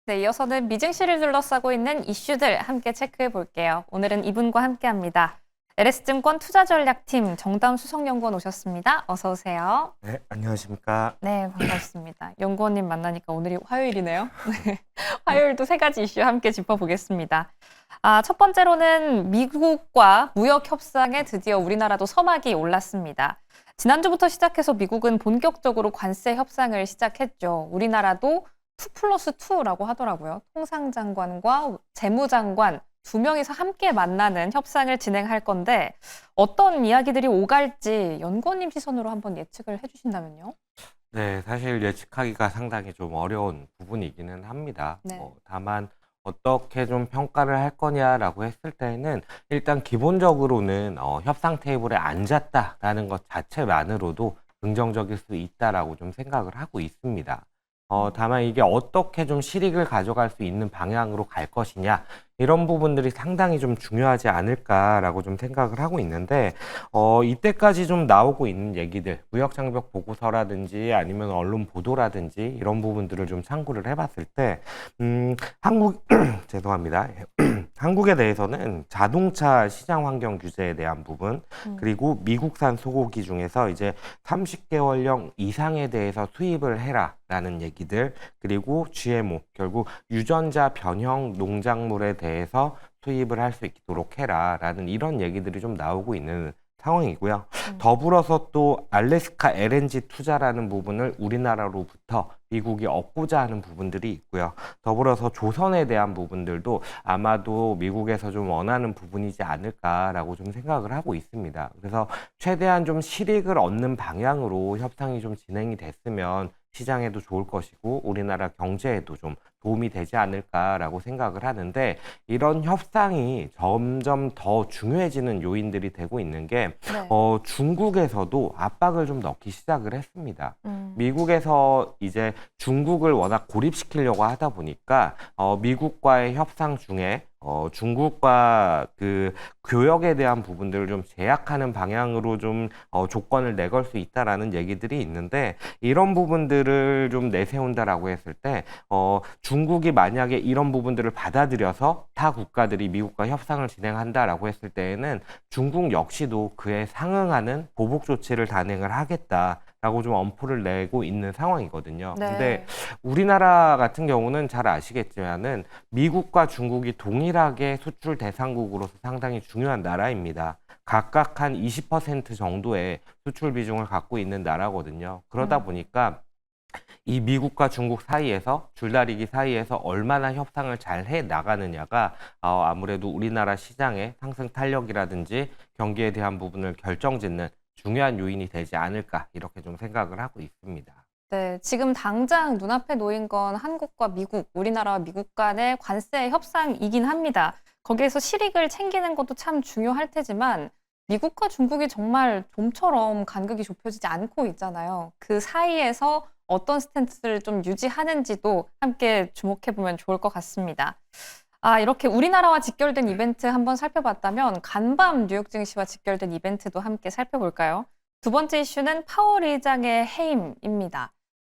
네, 이어서는 미증시를 둘러싸고 있는 이슈들 함께 체크해 볼게요. 오늘은 이분과 함께 합니다. LS증권 투자전략팀 정다운 수석연구원 오셨습니다. 어서 오세요. 네, 안녕하십니까. 네, 반갑습니다. 연구원님 만나니까 오늘이 화요일이네요. 네, 화요일도 세 가지 이슈 함께 짚어보겠습니다. 첫 번째로는 미국과 무역 협상에 드디어 우리나라도 서막이 올랐습니다. 지난주부터 시작해서 미국은 본격적으로 관세 협상을 시작했죠. 우리나라도 2+2라고 하더라고요. 통상장관과 재무장관 두 명이서 함께 만나는 협상을 진행할 건데 어떤 이야기들이 오갈지 연구원님 시선으로 한번 예측을 해주신다면요. 네, 사실 예측하기가 상당히 좀 어려운 부분이기는 합니다. 네. 다만 어떻게 좀 평가를 할 거냐라고 했을 때는 일단 기본적으로는 협상 테이블에 앉았다라는 것 자체만으로도 긍정적일 수 있다라고 좀 생각을 하고 있습니다. 다만 이게 어떻게 좀 실익을 가져갈 수 있는 방향으로 갈 것이냐, 이런 부분들이 상당히 좀 중요하지 않을까라고 좀 생각을 하고 있는데, 이때까지 좀 나오고 있는 얘기들, 무역장벽 보고서라든지 아니면 언론 보도라든지 이런 부분들을 좀 참고를 해봤을 때, 한국, 죄송합니다. 한국에 대해서는 자동차 시장 환경 규제에 대한 부분, 그리고 미국산 소고기 중에서 이제 30개월령 이상에 대해서 수입을 해라라는 얘기들, 그리고 GMO, 결국 유전자 변형 농작물에 대해서 수입을 할 수 있도록 해라라는 이런 얘기들이 좀 나오고 있는 상황이고요. 더불어서 또 알래스카 LNG 투자라는 부분을 우리나라로부터 미국이 얻고자 하는 부분들이 있고요. 더불어서 조선에 대한 부분들도 아마도 미국에서 좀 원하는 부분이지 않을까라고 좀 생각을 하고 있습니다. 그래서 최대한 좀 실익을 얻는 방향으로 협상이 좀 진행이 됐으면 시장에도 좋을 것이고 우리나라 경제에도 좀 도움이 되지 않을까라고 생각을 하는데, 이런 협상이 점점 더 중요해지는 요인들이 되고 있는 게 네. 중국에서도 압박을 좀 넣기 시작을 했습니다. 미국에서 이제 중국을 워낙 고립시키려고 하다 보니까 미국과의 협상 중에 중국과 그 교역에 대한 부분들을 좀 제약하는 방향으로 좀 조건을 내걸 수 있다라는 얘기들이 있는데, 이런 부분들을 좀 내세운다라고 했을 때 중국이 만약에 이런 부분들을 받아들여서 타 국가들이 미국과 협상을 진행한다라고 했을 때에는 중국 역시도 그에 상응하는 보복 조치를 단행을 하겠다라고 좀 엄포를 내고 있는 상황이거든요. 네. 근데 우리나라 같은 경우는 잘 아시겠지만은 미국과 중국이 동일하게 수출 대상국으로서 상당히 중요한 나라입니다. 각각 한 20% 정도의 수출 비중을 갖고 있는 나라거든요. 그러다 보니까 이 미국과 중국 사이에서 줄다리기 사이에서 얼마나 협상을 잘 해 나가느냐가 아무래도 우리나라 시장의 상승 탄력이라든지 경기에 대한 부분을 결정짓는 중요한 요인이 되지 않을까, 이렇게 좀 생각을 하고 있습니다. 네, 지금 당장 눈앞에 놓인 건 한국과 미국, 우리나라와 미국 간의 관세 협상이긴 합니다. 거기에서 실익을 챙기는 것도 참 중요할 테지만 미국과 중국이 정말 좀처럼 간극이 좁혀지지 않고 있잖아요. 그 사이에서 어떤 스탠스를 좀 유지하는지도 함께 주목해보면 좋을 것 같습니다. 이렇게 우리나라와 직결된 이벤트 한번 살펴봤다면 간밤 뉴욕 증시와 직결된 이벤트도 함께 살펴볼까요? 두 번째 이슈는 파월 의장의 해임입니다.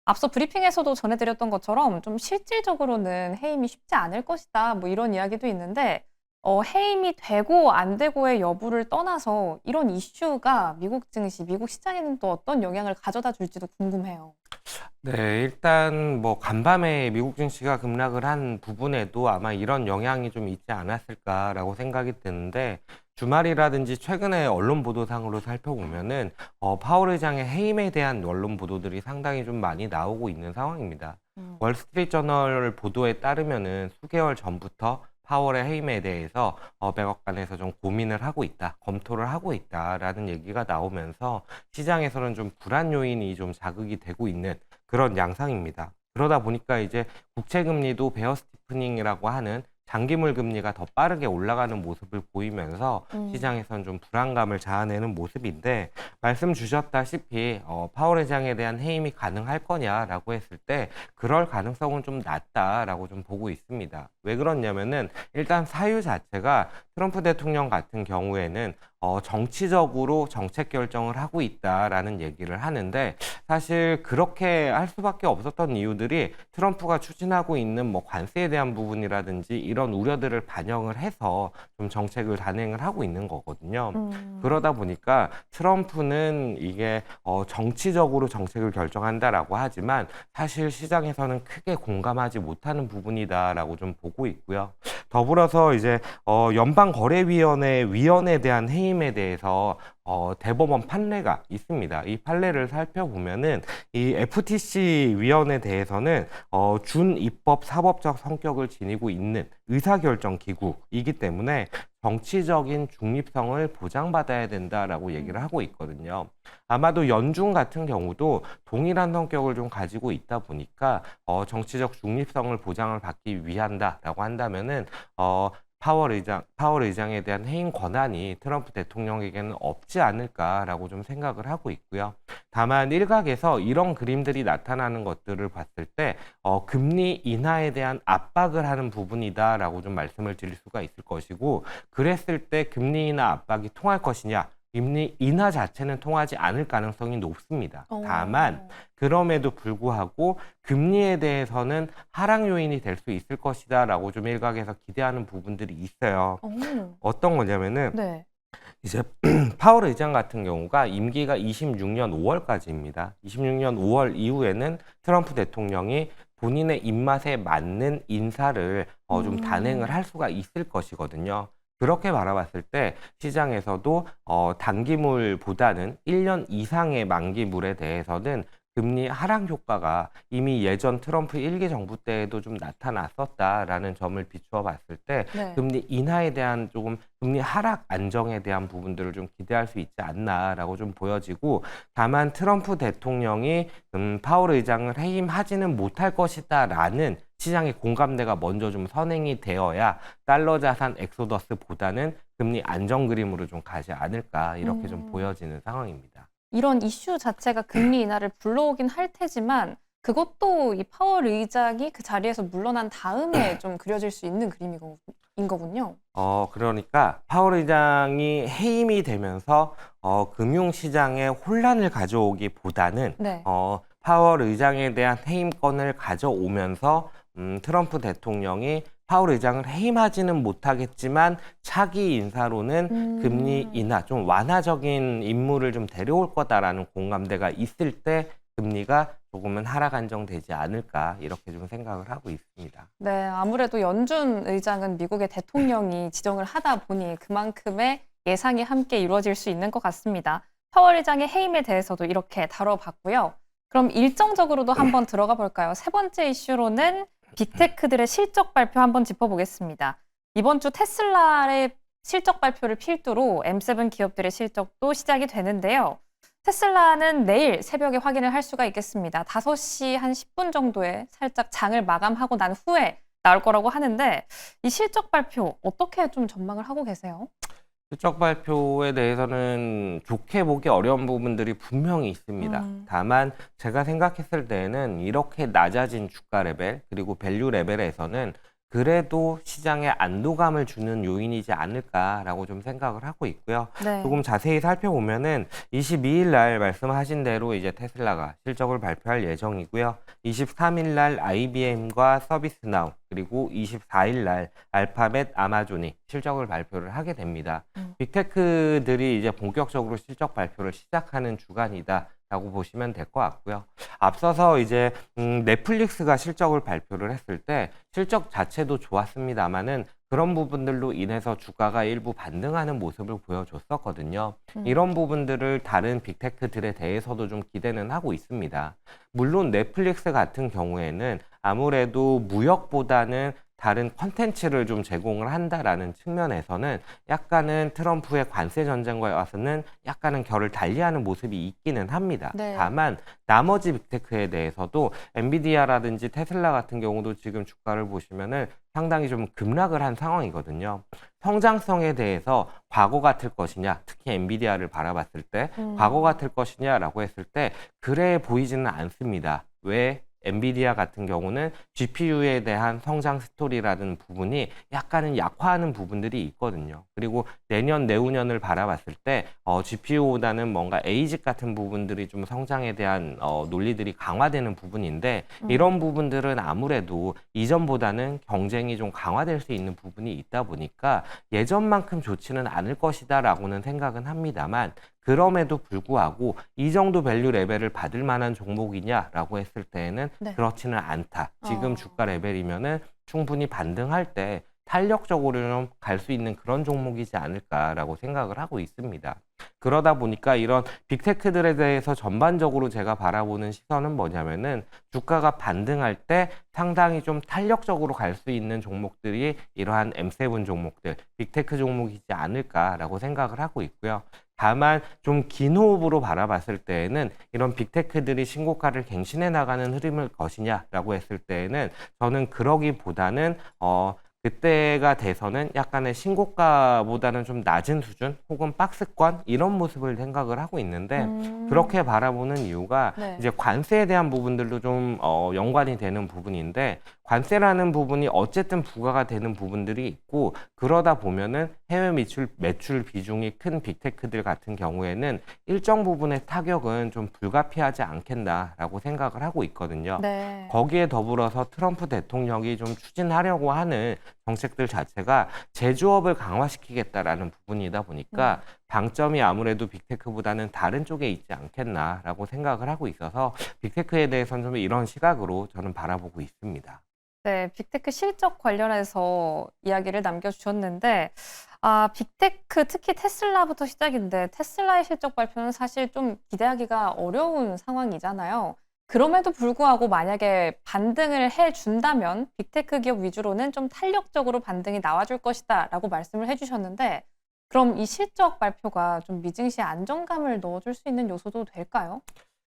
앞서 브리핑에서도 전해드렸던 것처럼 좀 실질적으로는 해임이 쉽지 않을 것이다, 뭐 이런 이야기도 있는데 해임이 되고 안 되고의 여부를 떠나서 이런 이슈가 미국 증시, 미국 시장에는 또 어떤 영향을 가져다 줄지도 궁금해요. 네, 일단 뭐 간밤에 미국 증시가 급락을 한 부분에도 아마 이런 영향이 좀 있지 않았을까라고 생각이 드는데, 주말이라든지 최근에 언론 보도상으로 살펴보면은 파월 의장의 해임에 대한 언론 보도들이 상당히 좀 많이 나오고 있는 상황입니다. 월스트리트저널 보도에 따르면은 수개월 전부터 파월의 해임에 대해서 백악관에서 좀 고민을 하고 있다, 검토를 하고 있다라는 얘기가 나오면서 시장에서는 좀 불안 요인이 좀 자극이 되고 있는 그런 양상입니다. 그러다 보니까 이제 국채 금리도 베어 스티프닝이라고 하는 장기물 금리가 더 빠르게 올라가는 모습을 보이면서 시장에서는 좀 불안감을 자아내는 모습인데, 말씀 주셨다시피 파월 회장에 대한 해임이 가능할 거냐라고 했을 때 그럴 가능성은 좀 낮다라고 좀 보고 있습니다. 왜 그러냐면은 일단 사유 자체가 트럼프 대통령 같은 경우에는 정치적으로 정책 결정을 하고 있다라는 얘기를 하는데 사실 그렇게 할 수밖에 없었던 이유들이 트럼프가 추진하고 있는 뭐 관세에 대한 부분이라든지 이런 우려들을 반영을 해서 좀 정책을 단행을 하고 있는 거거든요. 그러다 보니까 트럼프는 이게 정치적으로 정책을 결정한다라고 하지만 사실 시장에서는 크게 공감하지 못하는 부분이다라고 좀 보고 있고요. 더불어서 이제 연방거래위원회 위원에 대한 해임에 대해서 대법원 판례가 있습니다. 이 판례를 살펴보면은 이 FTC 위원에 대해서는 준입법 사법적 성격을 지니고 있는 의사결정 기구이기 때문에 정치적인 중립성을 보장받아야 된다라고 얘기를 하고 있거든요. 아마도 연준 같은 경우도 동일한 성격을 좀 가지고 있다 보니까 정치적 중립성을 보장을 받기 위한다라고 한다면은 파월 의장에 대한 해임 권한이 트럼프 대통령에게는 없지 않을까라고 좀 생각을 하고 있고요. 다만 일각에서 이런 그림들이 나타나는 것들을 봤을 때 금리 인하에 대한 압박을 하는 부분이다라고 좀 말씀을 드릴 수가 있을 것이고, 그랬을 때 금리 인하 압박이 통할 것이냐, 금리 인하 자체는 통하지 않을 가능성이 높습니다. 다만 그럼에도 불구하고 금리에 대해서는 하락 요인이 될 수 있을 것이다라고 좀 일각에서 기대하는 부분들이 있어요. 어떤 거냐면은 네. 이제 파월 의장 같은 경우가 임기가 26년 5월까지입니다. 26년 5월 이후에는 트럼프 대통령이 본인의 입맛에 맞는 인사를 좀 단행을 할 수가 있을 것이거든요. 그렇게 바라봤을 때 시장에서도 단기물보다는 1년 이상의 만기물에 대해서는 금리 하락 효과가 이미 예전 트럼프 1기 정부 때에도 좀 나타났었다라는 점을 비추어 봤을 때 네. 금리 인하에 대한 조금 금리 하락 안정에 대한 부분들을 좀 기대할 수 있지 않나라고 좀 보여지고, 다만 트럼프 대통령이 파월 의장을 해임하지는 못할 것이다라는 시장의 공감대가 먼저 좀 선행이 되어야 달러 자산 엑소더스보다는 금리 안정 그림으로 좀 가지 않을까, 이렇게 좀 보여지는 상황입니다. 이런 이슈 자체가 금리 인하를 불러오긴 할 테지만 그것도 이 파월 의장이 그 자리에서 물러난 다음에 좀 그려질 수 있는 그림인 거군요. 그러니까 파월 의장이 해임이 되면서 금융시장에 혼란을 가져오기보다는 네. 파월 의장에 대한 해임권을 가져오면서 트럼프 대통령이 파월 의장을 해임하지는 못하겠지만 차기 인사로는 금리 인하, 좀 완화적인 인물을 좀 데려올 거다라는 공감대가 있을 때 금리가 조금은 하락 안정되지 않을까, 이렇게 좀 생각을 하고 있습니다. 네, 아무래도 연준 의장은 미국의 대통령이 지정을 하다 보니 그만큼의 예상이 함께 이루어질 수 있는 것 같습니다. 파월 의장의 해임에 대해서도 이렇게 다뤄봤고요. 그럼 일정적으로도 한번 들어가 볼까요? 세 번째 이슈로는 빅테크들의 실적 발표 한번 짚어보겠습니다. 이번 주 테슬라의 실적 발표를 필두로 M7 기업들의 실적도 시작이 되는데요. 테슬라는 내일 새벽에 확인을 할 수가 있겠습니다. 5시 한 10분 정도에 살짝 장을 마감하고 난 후에 나올 거라고 하는데 이 실적 발표 어떻게 좀 전망을 하고 계세요? 실적 발표에 대해서는 좋게 보기 어려운 부분들이 분명히 있습니다. 다만 제가 생각했을 때에는 이렇게 낮아진 주가 레벨 그리고 밸류 레벨에서는 그래도 시장에 안도감을 주는 요인이지 않을까라고 좀 생각을 하고 있고요. 네. 조금 자세히 살펴보면은 22일 날 말씀하신 대로 이제 테슬라가 실적을 발표할 예정이고요. 23일 날 IBM과 서비스나우, 그리고 24일 날 알파벳, 아마존이 실적을 발표를 하게 됩니다. 빅테크들이 이제 본격적으로 실적 발표를 시작하는 주간이다 라고 보시면 될 것 같고요. 앞서서 이제 넷플릭스가 실적을 발표를 했을 때 실적 자체도 좋았습니다만은 그런 부분들로 인해서 주가가 일부 반등하는 모습을 보여줬었거든요. 이런 부분들을 다른 빅테크들에 대해서도 좀 기대는 하고 있습니다. 물론 넷플릭스 같은 경우에는 아무래도 무역보다는 다른 컨텐츠를 좀 제공을 한다라는 측면에서는 약간은 트럼프의 관세 전쟁과에 와서는 약간은 결을 달리하는 모습이 있기는 합니다. 네. 다만 나머지 빅테크에 대해서도 엔비디아라든지 테슬라 같은 경우도 지금 주가를 보시면은 상당히 좀 급락을 한 상황이거든요. 성장성에 대해서 과거 같을 것이냐, 특히 엔비디아를 바라봤을 때 과거 같을 것이냐라고 했을 때 그래 보이지는 않습니다. 왜? 엔비디아 같은 경우는 GPU에 대한 성장 스토리라는 부분이 약간은 약화하는 부분들이 있거든요. 그리고 내년, 내후년을 바라봤을 때 GPU보다는 뭔가 ASIC 같은 부분들이 좀 성장에 대한 논리들이 강화되는 부분인데 이런 부분들은 아무래도 이전보다는 경쟁이 좀 강화될 수 있는 부분이 있다 보니까 예전만큼 좋지는 않을 것이다라고는 생각은 합니다만 그럼에도 불구하고 이 정도 밸류 레벨을 받을 만한 종목이냐라고 했을 때에는 네. 그렇지는 않다. 지금 어. 주가 레벨이면은 충분히 반등할 때 탄력적으로 좀 갈 수 있는 그런 종목이지 않을까라고 생각을 하고 있습니다. 그러다 보니까 이런 빅테크들에 대해서 전반적으로 제가 바라보는 시선은 뭐냐면은 주가가 반등할 때 상당히 좀 탄력적으로 갈 수 있는 종목들이 이러한 M7 종목들, 빅테크 종목이지 않을까라고 생각을 하고 있고요. 다만 좀 긴 호흡으로 바라봤을 때에는 이런 빅테크들이 신고가를 갱신해 나가는 흐름일 것이냐라고 했을 때에는 저는 그러기보다는 그때가 돼서는 약간의 신고가보다는 좀 낮은 수준 혹은 박스권 이런 모습을 생각을 하고 있는데 그렇게 바라보는 이유가 네. 이제 관세에 대한 부분들도 좀 연관이 되는 부분인데 관세라는 부분이 어쨌든 부과가 되는 부분들이 있고 그러다 보면은 해외 매출 비중이 큰 빅테크들 같은 경우에는 일정 부분의 타격은 좀 불가피하지 않겠나라고 생각을 하고 있거든요. 네. 거기에 더불어서 트럼프 대통령이 좀 추진하려고 하는 정책들 자체가 제조업을 강화시키겠다라는 부분이다 보니까 방점이 아무래도 빅테크보다는 다른 쪽에 있지 않겠나라고 생각을 하고 있어서 빅테크에 대해서는 좀 이런 시각으로 저는 바라보고 있습니다. 네, 빅테크 실적 관련해서 이야기를 남겨주셨는데, 빅테크, 특히 테슬라부터 시작인데, 테슬라의 실적 발표는 사실 좀 기대하기가 어려운 상황이잖아요. 그럼에도 불구하고 만약에 반등을 해준다면, 빅테크 기업 위주로는 좀 탄력적으로 반등이 나와줄 것이다 라고 말씀을 해주셨는데, 그럼 이 실적 발표가 좀 미증시에 안정감을 넣어줄 수 있는 요소도 될까요?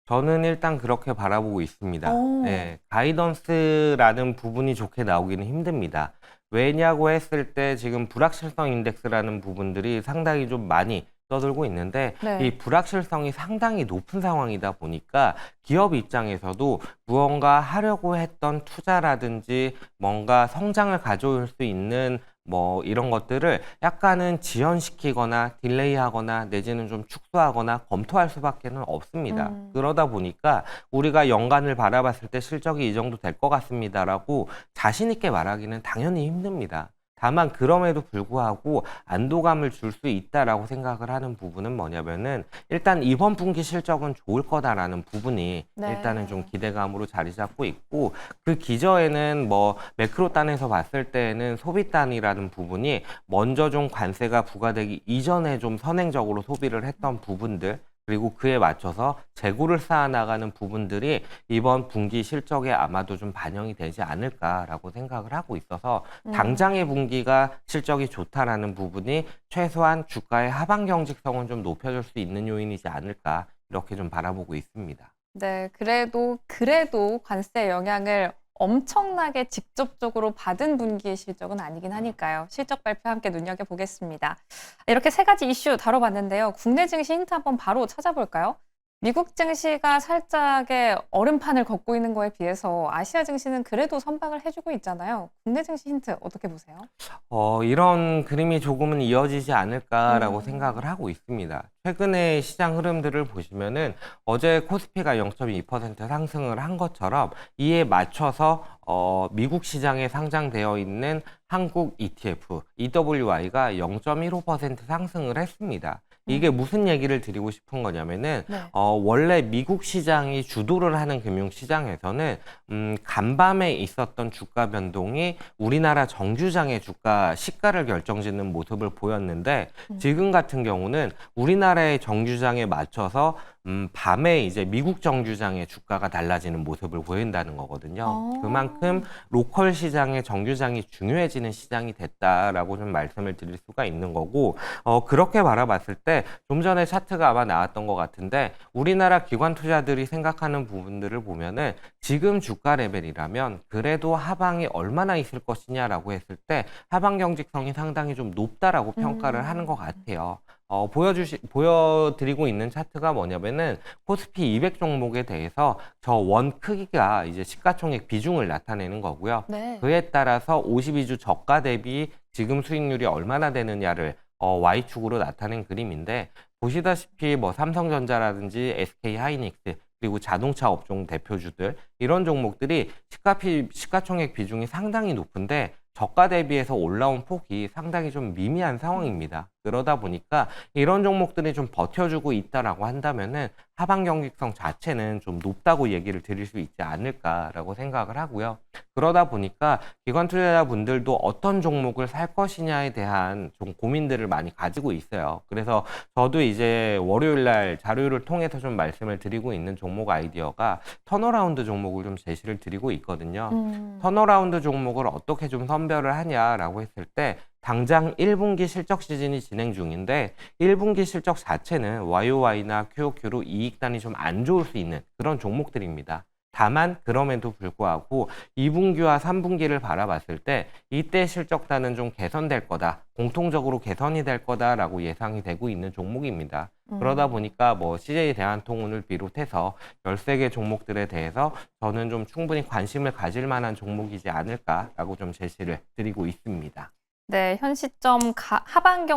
저는 일단 그렇게 바라보고 있습니다. 오. 네, 가이던스라는 부분이 좋게 나오기는 힘듭니다. 왜냐고 했을 때 지금 불확실성 인덱스라는 부분들이 상당히 좀 많이 떠들고 있는데 네. 이 불확실성이 상당히 높은 상황이다 보니까 기업 입장에서도 무언가 하려고 했던 투자라든지 뭔가 성장을 가져올 수 있는 뭐 이런 것들을 약간은 지연시키거나 딜레이하거나 내지는 좀 축소하거나 검토할 수밖에는 없습니다. 그러다 보니까 우리가 연간을 바라봤을 때 실적이 이 정도 될 것 같습니다라고 자신 있게 말하기는 당연히 힘듭니다. 다만 그럼에도 불구하고 안도감을 줄 수 있다라고 생각을 하는 부분은 뭐냐면은 일단 이번 분기 실적은 좋을 거다라는 부분이 네. 일단은 좀 기대감으로 자리 잡고 있고 그 기저에는 뭐 매크로 단에서 봤을 때에는 소비 단이라는 부분이 먼저 좀 관세가 부과되기 이전에 좀 선행적으로 소비를 했던 부분들 그리고 그에 맞춰서 재고를 쌓아나가는 부분들이 이번 분기 실적에 아마도 좀 반영이 되지 않을까라고 생각을 하고 있어서 당장의 분기가 실적이 좋다라는 부분이 최소한 주가의 하방 경직성은 좀 높여줄 수 있는 요인이지 않을까 이렇게 좀 바라보고 있습니다. 네, 그래도 관세 영향을 엄청나게 직접적으로 받은 분기의 실적은 아니긴 하니까요. 실적 발표 함께 눈여겨보겠습니다. 이렇게 세 가지 이슈 다뤄봤는데요. 국내 증시 힌트 한번 바로 찾아볼까요? 미국 증시가 살짝의 얼음판을 걷고 있는 거에 비해서 아시아 증시는 그래도 선방을 해주고 있잖아요. 국내 증시 힌트 어떻게 보세요? 이런 그림이 조금은 이어지지 않을까라고 음. 생각을 하고 있습니다. 최근의 시장 흐름들을 보시면은 어제 코스피가 0.2% 상승을 한 것처럼 이에 맞춰서 미국 시장에 상장되어 있는 한국 ETF, EWI가 0.15% 상승을 했습니다. 이게 무슨 얘기를 드리고 싶은 거냐면은 네. 원래 미국 시장이 주도를 하는 금융시장에서는 간밤에 있었던 주가 변동이 우리나라 정규장의 주가 시가를 결정짓는 모습을 보였는데 지금 같은 경우는 우리나라의 정규장에 맞춰서 밤에 이제 미국 정규장의 주가가 달라지는 모습을 보인다는 거거든요. 그만큼 로컬 시장의 정규장이 중요해지는 시장이 됐다라고 좀 말씀을 드릴 수가 있는 거고 그렇게 바라봤을 때 좀 전에 차트가 아마 나왔던 것 같은데 우리나라 기관 투자들이 생각하는 부분들을 보면은 지금 주가 레벨이라면 그래도 하방이 얼마나 있을 것이냐라고 했을 때 하방 경직성이 상당히 좀 높다라고 평가를 하는 것 같아요. 보여드리고 있는 차트가 뭐냐면은 코스피 200 종목에 대해서 저 원 크기가 이제 시가총액 비중을 나타내는 거고요. 네. 그에 따라서 52주 저가 대비 지금 수익률이 얼마나 되느냐를 Y축으로 나타낸 그림인데, 보시다시피 뭐 삼성전자라든지 SK 하이닉스 그리고 자동차 업종 대표주들, 이런 종목들이 시가총액 비중이 상당히 높은데 저가 대비해서 올라온 폭이 상당히 좀 미미한 상황입니다. 그러다 보니까 이런 종목들이 좀 버텨주고 있다라고 한다면은 하방 경직성 자체는 좀 높다고 얘기를 드릴 수 있지 않을까라고 생각을 하고요. 그러다 보니까 기관 투자자분들도 어떤 종목을 살 것이냐에 대한 좀 고민들을 많이 가지고 있어요. 그래서 저도 이제 월요일 날 자료를 통해서 좀 말씀을 드리고 있는 종목 아이디어가 턴어라운드 종목을 좀 제시를 드리고 있거든요. 턴어라운드 종목을 어떻게 좀 선별을 하냐라고 했을 때, 당장 1분기 실적 시즌이 진행 중인데 1분기 실적 자체는 YOY나 QOQ로 이익단이 좀 안 좋을 수 있는 그런 종목들입니다. 다만 그럼에도 불구하고 2분기와 3분기를 바라봤을 때 이때 실적단은 좀 개선될 거다, 공통적으로 개선이 될 거다라고 예상이 되고 있는 종목입니다. 그러다 보니까 뭐 CJ 대한통운을 비롯해서 13개 종목들에 대해서 저는 좀 충분히 관심을 가질 만한 종목이지 않을까라고 좀 제시를 드리고 있습니다. 네, 현 시점 하방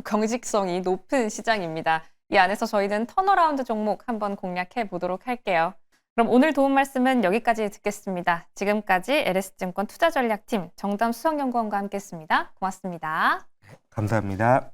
경직성이 높은 시장입니다. 이 안에서 저희는 턴어라운드 종목 한번 공략해 보도록 할게요. 그럼 오늘 도움 말씀은 여기까지 듣겠습니다. 지금까지 LS증권 투자전략팀 정담 수석연구원과 함께했습니다. 고맙습니다. 감사합니다.